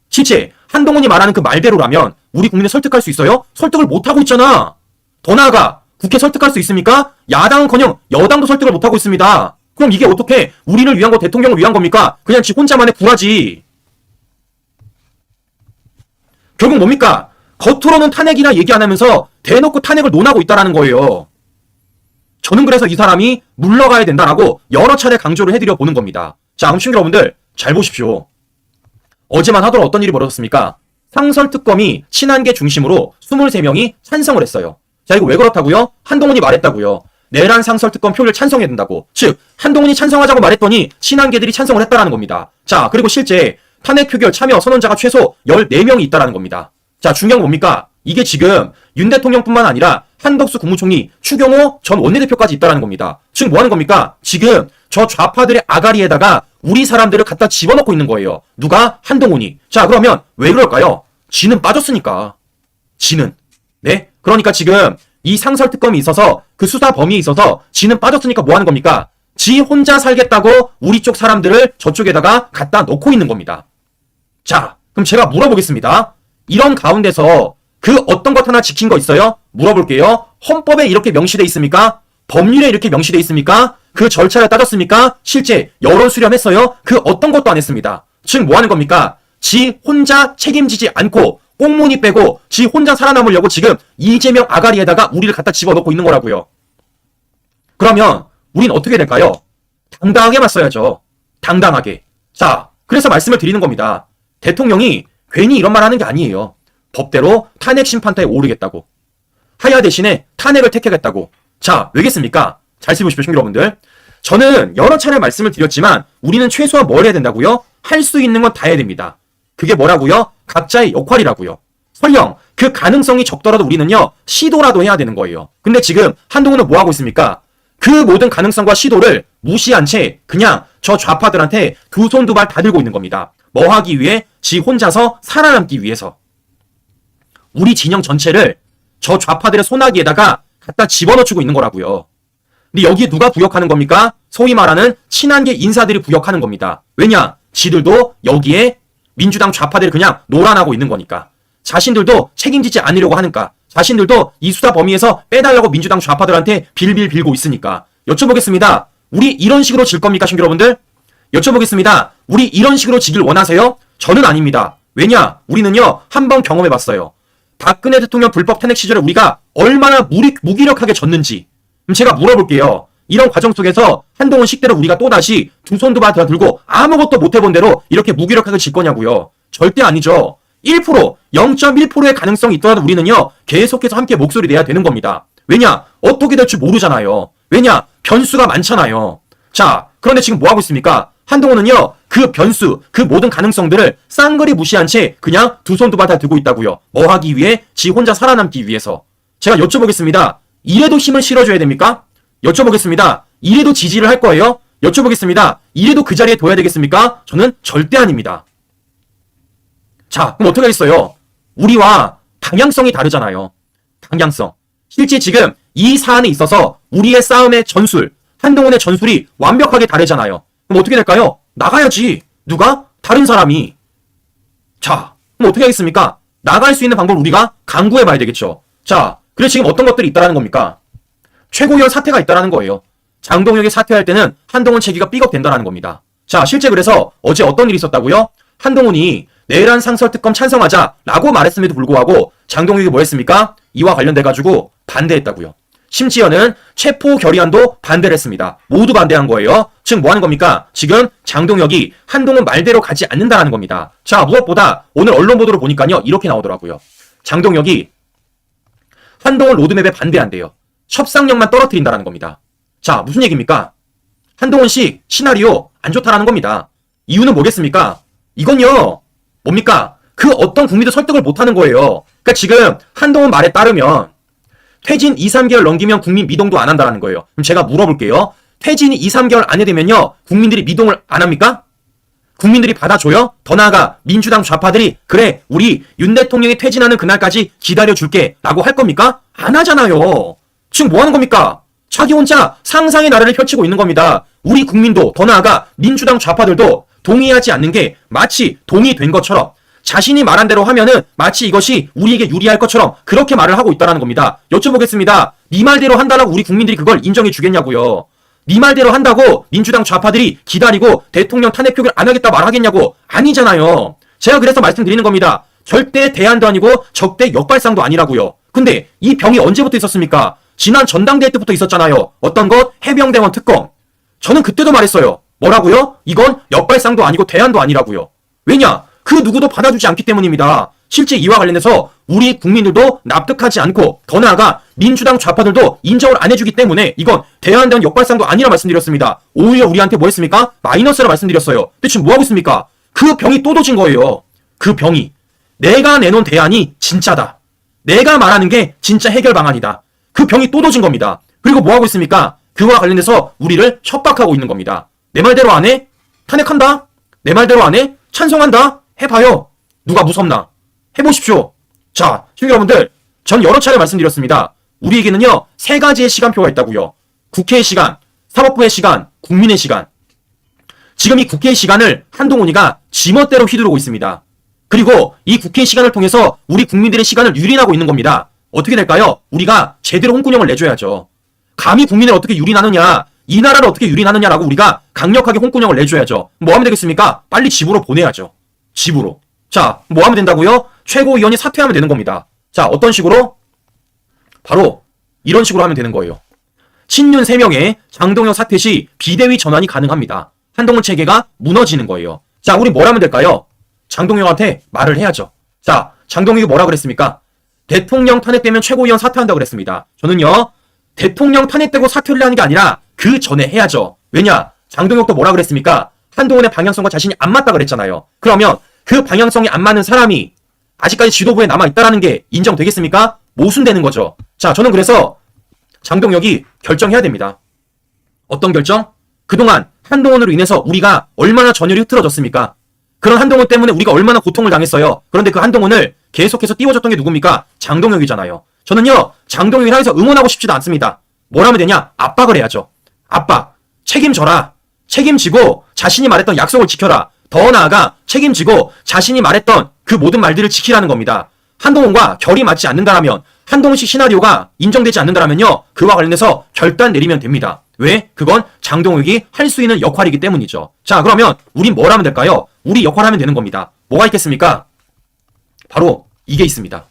실제 한동훈이 말하는 그 말대로라면 우리 국민을 설득할 수 있어요? 설득을 못하고 있잖아. 더 나아가 국회 설득할 수 있습니까? 야당은커녕 여당도 설득을 못하고 있습니다. 그럼 이게 어떻게 우리를 위한 거, 대통령을 위한 겁니까? 그냥 지 혼자만의 구라지. 결국 뭡니까? 겉으로는 탄핵이나 얘기 안 하면서 대놓고 탄핵을 논하고 있다는 거예요. 저는 그래서 이 사람이 물러가야 된다라고 여러 차례 강조를 해드려 보는 겁니다. 자, 그럼 시청자 여러분들 잘 보십시오. 어제만 하더라도 어떤 일이 벌어졌습니까? 상설특검이 친한계 중심으로 23명이 찬성을 했어요. 자, 이거 왜 그렇다고요? 한동훈이 말했다고요. 내란 상설특검 표를 찬성해야 된다고. 즉 한동훈이 찬성하자고 말했더니 친한계들이 찬성을 했다라는 겁니다. 자, 그리고 실제 탄핵 표결 참여 선언자가 최소 14명이 있다라는 겁니다. 자, 중요한 건 뭡니까? 이게 지금 윤 대통령뿐만 아니라 한덕수 국무총리, 추경호 전 원내대표까지 있다라는 겁니다. 지금 뭐 하는 겁니까? 지금 저 좌파들의 아가리에다가 우리 사람들을 갖다 집어넣고 있는 거예요. 누가? 한동훈이. 자, 그러면 왜 그럴까요? 지는 빠졌으니까. 지는. 네? 그러니까 지금 이 상설특검이 있어서 그 수사 범위에 있어서 지는 빠졌으니까 뭐 하는 겁니까? 지 혼자 살겠다고 우리 쪽 사람들을 저쪽에다가 갖다 놓고 있는 겁니다. 자, 그럼 제가 물어보겠습니다. 이런 가운데서 그 어떤 것 하나 지킨 거 있어요? 물어볼게요. 헌법에 이렇게 명시돼 있습니까? 법률에 이렇게 명시돼 있습니까? 그 절차를 따졌습니까? 실제 여론 수렴했어요? 그 어떤 것도 안 했습니다. 지금 뭐 하는 겁니까? 지 혼자 책임지지 않고 꽁무니 빼고 지 혼자 살아남으려고 지금 이재명 아가리에다가 우리를 갖다 집어넣고 있는 거라고요. 그러면 우린 어떻게 될까요? 당당하게 맞서야죠. 당당하게. 자, 그래서 말씀을 드리는 겁니다. 대통령이 괜히 이런 말 하는 게 아니에요. 법대로 탄핵 심판대에 오르겠다고. 하야 대신에 탄핵을 택하겠다고. 자, 왜겠습니까? 잘 쓰보십시오, 여러분들. 저는 여러 차례 말씀을 드렸지만 우리는 최소한 뭘 해야 된다고요? 할 수 있는 건 다 해야 됩니다. 그게 뭐라고요? 각자의 역할이라고요. 설령 그 가능성이 적더라도 우리는요, 시도라도 해야 되는 거예요. 근데 지금 한동훈은 뭐 하고 있습니까? 그 모든 가능성과 시도를 무시한 채 그냥 저 좌파들한테 두 손 두 발 다 들고 있는 겁니다. 뭐 하기 위해? 지 혼자서 살아남기 위해서. 우리 진영 전체를 저 좌파들의 소나기에다가 갖다 집어넣어주고 있는 거라고요. 근데 여기에 누가 부역하는 겁니까? 소위 말하는 친한계 인사들이 부역하는 겁니다. 왜냐? 지들도 여기에 민주당 좌파들이 그냥 노란하고 있는 거니까. 자신들도 책임지지 않으려고 하니까. 자신들도 이 수사 범위에서 빼달라고 민주당 좌파들한테 빌빌 빌고 있으니까. 여쭤보겠습니다. 우리 이런 식으로 질 겁니까, 시청자 여러분들? 여쭤보겠습니다. 우리 이런 식으로 지길 원하세요? 저는 아닙니다. 왜냐? 우리는요, 한번 경험해봤어요. 박근혜 대통령 불법 탄핵 시절에 우리가 얼마나 무기력하게 졌는지. 그럼 제가 물어볼게요. 이런 과정 속에서 한동훈 식대로 우리가 또다시 두 손 두 발 들고 아무것도 못 해본 대로 이렇게 무기력하게 질 거냐고요. 절대 아니죠. 1%, 0.1%의 가능성이 있더라도 우리는요, 계속해서 함께 목소리 내야 되는 겁니다. 왜냐? 어떻게 될지 모르잖아요. 왜냐? 변수가 많잖아요. 자, 그런데 지금 뭐 하고 있습니까? 한동훈은요, 그 변수, 그 모든 가능성들을 쌍거리 무시한 채 그냥 두 손 두 발 다 들고 있다고요. 뭐 하기 위해? 지 혼자 살아남기 위해서. 제가 여쭤보겠습니다. 이래도 힘을 실어줘야 됩니까? 여쭤보겠습니다. 이래도 지지를 할 거예요? 여쭤보겠습니다. 이래도 그 자리에 둬야 되겠습니까? 저는 절대 아닙니다. 자, 그럼 어떻게 하겠어요? 우리와 방향성이 다르잖아요. 방향성. 실제 지금 이 사안에 있어서 우리의 싸움의 전술, 한동훈의 전술이 완벽하게 다르잖아요. 그럼 어떻게 될까요? 나가야지. 누가? 다른 사람이. 자, 그럼 어떻게 하겠습니까? 나갈 수 있는 방법을 우리가 강구해 봐야 되겠죠. 자, 그래서 지금 어떤 것들이 있다라는 겁니까? 최고위원 사퇴가 있다라는 거예요. 장동혁이 사퇴할 때는 한동훈 체계가 삐걱된다라는 겁니다. 자, 실제 그래서 어제 어떤 일이 있었다고요? 한동훈이 내란 상설특검 찬성하자라고 말했음에도 불구하고 장동혁이 뭐 했습니까? 이와 관련돼가지고 반대했다고요. 심지어는 체포 결의안도 반대를 했습니다. 모두 반대한 거예요. 즉 뭐 하는 겁니까? 지금 장동혁이 한동훈 말대로 가지 않는다라는 겁니다. 자, 무엇보다 오늘 언론 보도를 보니까요. 이렇게 나오더라고요. 장동혁이 한동훈 로드맵에 반대한대요. 협상력만 떨어뜨린다라는 겁니다. 자, 무슨 얘기입니까? 한동훈식 시나리오 안 좋다라는 겁니다. 이유는 뭐겠습니까? 이건요. 뭡니까? 그 어떤 국민도 설득을 못하는 거예요. 그러니까 지금 한동훈 말에 따르면 퇴진 2, 3개월 넘기면 국민 미동도 안 한다는 거예요. 그럼 제가 물어볼게요. 퇴진이 2, 3개월 안에 되면요. 국민들이 미동을 안 합니까? 국민들이 받아줘요? 더 나아가 민주당 좌파들이 그래 우리 윤 대통령이 퇴진하는 그날까지 기다려줄게 라고 할 겁니까? 안 하잖아요. 지금 뭐 하는 겁니까? 자기 혼자 상상의 나라를 펼치고 있는 겁니다. 우리 국민도 더 나아가 민주당 좌파들도 동의하지 않는 게 마치 동의된 것처럼 자신이 말한 대로 하면은 마치 이것이 우리에게 유리할 것처럼 그렇게 말을 하고 있다는 겁니다. 여쭤보겠습니다. 네 말대로 한다라고 우리 국민들이 그걸 인정해 주겠냐고요. 네 말대로 한다고 민주당 좌파들이 기다리고 대통령 탄핵 표결 안 하겠다 말하겠냐고. 아니잖아요. 제가 그래서 말씀드리는 겁니다. 절대 대안도 아니고 적대 역발상도 아니라고요. 근데 이 병이 언제부터 있었습니까? 지난 전당대회 때부터 있었잖아요. 어떤 것? 해병대원 특검. 저는 그때도 말했어요. 뭐라고요? 이건 역발상도 아니고 대안도 아니라고요. 왜냐? 그 누구도 받아주지 않기 때문입니다. 실제 이와 관련해서 우리 국민들도 납득하지 않고 더 나아가 민주당 좌파들도 인정을 안 해주기 때문에 이건 대안된 역발상도 아니라 말씀드렸습니다. 오히려 우리한테 뭐 했습니까? 마이너스라 말씀드렸어요. 근데 지금 뭐 하고 있습니까? 그 병이 또 도진 거예요. 그 병이. 내가 내놓은 대안이 진짜다. 내가 말하는 게 진짜 해결 방안이다. 그 병이 또 도진 겁니다. 그리고 뭐 하고 있습니까? 그와 관련해서 우리를 협박하고 있는 겁니다. 내 말대로 안 해? 탄핵한다? 내 말대로 안 해? 찬성한다? 해봐요. 누가 무섭나? 해보십시오. 자, 시청자 여러분들, 전 여러 차례 말씀드렸습니다. 우리에게는요, 세 가지의 시간표가 있다고요. 국회의 시간, 사법부의 시간, 국민의 시간. 지금 이 국회의 시간을 한동훈이가 지멋대로 휘두르고 있습니다. 그리고 이 국회의 시간을 통해서 우리 국민들의 시간을 유린하고 있는 겁니다. 어떻게 될까요? 우리가 제대로 홍군형을 내줘야죠. 감히 국민을 어떻게 유린하느냐, 이 나라를 어떻게 유린하느냐라고 우리가 강력하게 홍군형을 내줘야죠. 뭐 하면 되겠습니까? 빨리 집으로 보내야죠. 집으로. 자, 뭐 하면 된다고요? 최고위원이 사퇴하면 되는 겁니다. 자, 어떤 식으로? 바로 이런 식으로 하면 되는 거예요. 친윤 3명의 장동혁 사퇴 시 비대위 전환이 가능합니다. 한동훈 체계가 무너지는 거예요. 자, 우리 뭘 하면 될까요? 장동혁한테 말을 해야죠. 자, 장동혁이 뭐라 그랬습니까? 대통령 탄핵되면 최고위원 사퇴한다고 그랬습니다. 저는요, 대통령 탄핵되고 사퇴를 하는 게 아니라 그 전에 해야죠. 왜냐? 장동혁도 뭐라 그랬습니까? 한동훈의 방향성과 자신이 안 맞다 그랬잖아요. 그러면 그 방향성이 안 맞는 사람이 아직까지 지도부에 남아있다라는 게 인정되겠습니까? 모순되는 거죠. 자, 저는 그래서 장동혁이 결정해야 됩니다. 어떤 결정? 그동안 한동훈으로 인해서 우리가 얼마나 전열이 흐트러졌습니까? 그런 한동훈 때문에 우리가 얼마나 고통을 당했어요. 그런데 그 한동훈을 계속해서 띄워줬던 게 누굽니까? 장동혁이잖아요. 저는요, 장동혁을 향해서 응원하고 싶지도 않습니다. 뭘 하면 되냐? 압박을 해야죠. 압박. 책임져라. 책임지고 자신이 말했던 약속을 지켜라. 더 나아가 책임지고 자신이 말했던 그 모든 말들을 지키라는 겁니다. 한동훈과 결이 맞지 않는다라면, 한동훈식 시나리오가 인정되지 않는다라면요, 그와 관련해서 결단 내리면 됩니다. 왜? 그건 장동혁이 할 수 있는 역할이기 때문이죠. 자, 그러면 우린 뭘 하면 될까요? 우리 역할하면 되는 겁니다. 뭐가 있겠습니까? 바로 이게 있습니다.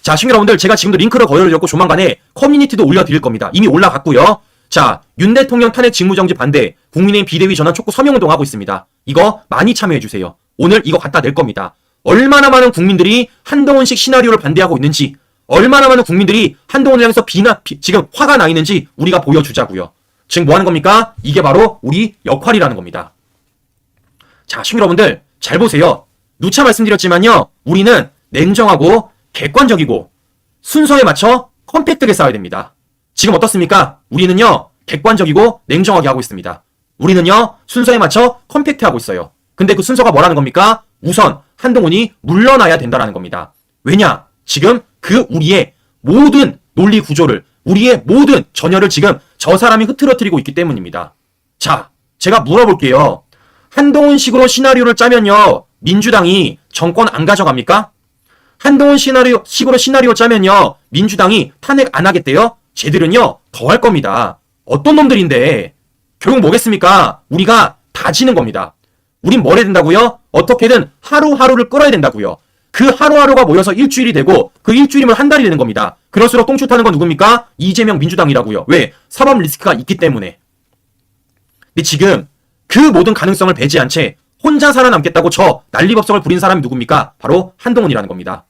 자, 시청자 여러분들, 제가 지금도 링크를 걸어드렸고 조만간에 커뮤니티도 올려드릴 겁니다. 이미 올라갔고요. 자, 윤 대통령 탄핵 직무정지 반대, 국민의힘 비대위 전환 촉구 서명운동 하고 있습니다. 이거 많이 참여해주세요. 오늘 이거 갖다 낼 겁니다. 얼마나 많은 국민들이 한동훈식 시나리오를 반대하고 있는지, 얼마나 많은 국민들이 한동훈을 향해서 지금 화가 나 있는지 우리가 보여주자고요. 지금 뭐 하는 겁니까? 이게 바로 우리 역할이라는 겁니다. 자, 시청자 여러분들, 잘 보세요. 누차 말씀드렸지만요, 우리는 냉정하고 객관적이고 순서에 맞춰 컴팩트하게 싸워야 됩니다. 지금 어떻습니까? 우리는요, 객관적이고 냉정하게 하고 있습니다. 우리는요, 순서에 맞춰 컴팩트하고 있어요. 근데 그 순서가 뭐라는 겁니까? 우선 한동훈이 물러나야 된다라는 겁니다. 왜냐? 지금 그 우리의 모든 논리 구조를, 우리의 모든 전열을 지금 저 사람이 흐트러뜨리고 있기 때문입니다. 자, 제가 물어볼게요. 한동훈식으로 시나리오를 짜면요, 민주당이 정권 안 가져갑니까? 한동훈 식으로 시나리오 짜면요, 민주당이 탄핵 안 하겠대요? 쟤들은요, 더 할 겁니다. 어떤 놈들인데, 결국 뭐겠습니까? 우리가 다 지는 겁니다. 우린 뭘 해야 된다고요? 어떻게든 하루하루를 끌어야 된다고요. 그 하루하루가 모여서 일주일이 되고 그 일주일이면 한 달이 되는 겁니다. 그럴수록 똥줄 타는 건 누굽니까? 이재명 민주당이라고요. 왜? 사법 리스크가 있기 때문에. 근데 지금 그 모든 가능성을 배제한 채 혼자 살아남겠다고 저 난리법석을 부린 사람이 누굽니까? 바로 한동훈이라는 겁니다.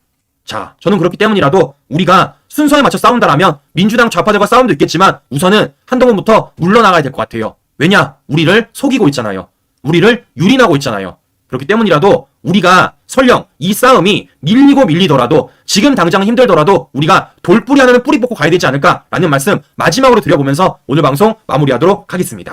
자, 저는 그렇기 때문이라도 우리가 순서에 맞춰 싸운다라면 민주당 좌파들과 싸움도 있겠지만 우선은 한동훈부터 물러나가야 될 것 같아요. 왜냐? 우리를 속이고 있잖아요. 우리를 유린하고 있잖아요. 그렇기 때문이라도 우리가 설령 이 싸움이 밀리더라도 지금 당장 힘들더라도 우리가 돌뿌리 하나는 뿌리 뽑고 가야 되지 않을까라는 말씀 마지막으로 드려보면서 오늘 방송 마무리하도록 하겠습니다.